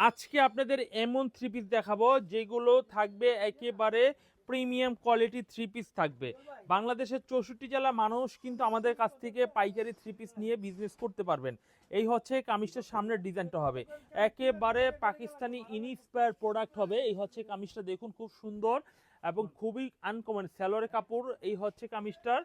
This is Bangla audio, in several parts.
আজকে আপনাদের এমন থ্রি পিস দেখাবো যেগুলো থাকবে একেবারে প্রিমিয়াম কোয়ালিটি থ্রি পিস থাকবে। বাংলাদেশের 64 জেলা মানুষ কিন্তু আমাদের কাছ থেকে পাইকারি থ্রি পিস নিয়ে বিজনেস করতে পারবেন। এই হচ্ছে কামিজটার সামনের ডিজাইনটা হবে একেবারে পাকিস্তানি ইনস্পায়ার প্রোডাক্ট হবে। এই হচ্ছে কামিজটা দেখুন, খুব সুন্দর এবং খুবই আনকমন সালোয়ারের কাপড় এই হচ্ছে কামিজটার।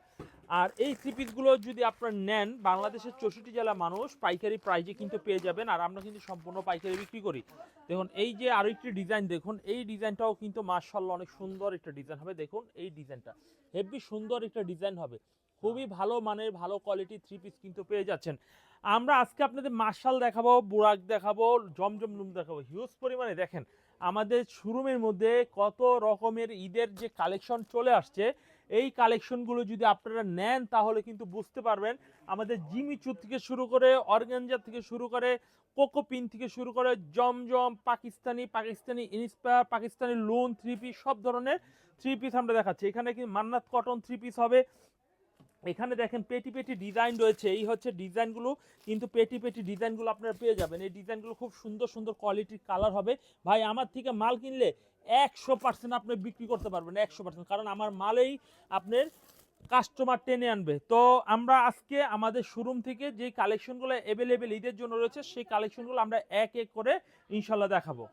আর এই থ্রি পিসগুলো যদি আপনারা নেন বাংলাদেশের 64 জেলা মানুষ পাইকারি প্রাইজে কিন্তু পেয়ে যাবেন। আর আমরা কিন্তু সম্পূর্ণ পাইকারি বিক্রি করি। দেখুন এই যে আরো একটি ডিজাইন দেখুন, এই ডিজাইনটাও কিন্তু মাশাআল্লাহ অনেক সুন্দর একটা ডিজাইন হবে। দেখুন এই ডিজাইনটা হেভি সুন্দর একটা ডিজাইন হবে, খুবই ভালো মানের ভালো কোয়ালিটি থ্রি পিস কিন্তু পেয়ে যাচ্ছেন। আমরা আজকে আপনাদের মার্শাল দেখাবো, বুরাক দেখাবো, জমজম লুম দেখাবো হিউজ পরিমাণে। দেখেন আমাদের শোরুমের মধ্যে কত রকমের ঈদের যে কালেকশন চলে আসছে, এই কালেকশনগুলো যদি আপনারা নেন তাহলে কিন্তু বুঝতে পারবেন আমাদের জিমিচু থেকে শুরু করে অর্গানজা থেকে শুরু করে কোকোপিন থেকে শুরু করে জমজম Pakistani Pakistani inspire Pakistani lawn three piece সব ধরনের থ্রি পিস আমরা দেখাচ্ছি। এখানে কিন্তু মান্নাত কটন থ্রি পিস হবে। এখানে দেখেন পেটি পেটি ডিজাইন রয়েছে, এই হচ্ছে ডিজাইনগুলো কিন্তু পেটি পেটি ডিজাইনগুলো আপনারা পেয়ে যাবেন। এই ডিজাইনগুলো খুব সুন্দর সুন্দর কোয়ালিটির কালার হবে। ভাই আমার থেকে মাল কিনলে 100% আপনি বিক্রি করতে পারবেন 100%, কারণ আমার মালেই আপনার কাস্টমার টেনে আনবে। তো আমরা আজকে আমাদের শোরুম থেকে যে কালেকশনগুলো অ্যাভেলেবেল ঈদের জন্য রয়েছে সেই কালেকশনগুলো আমরা এক এক করে ইনশাল্লাহ দেখাবো।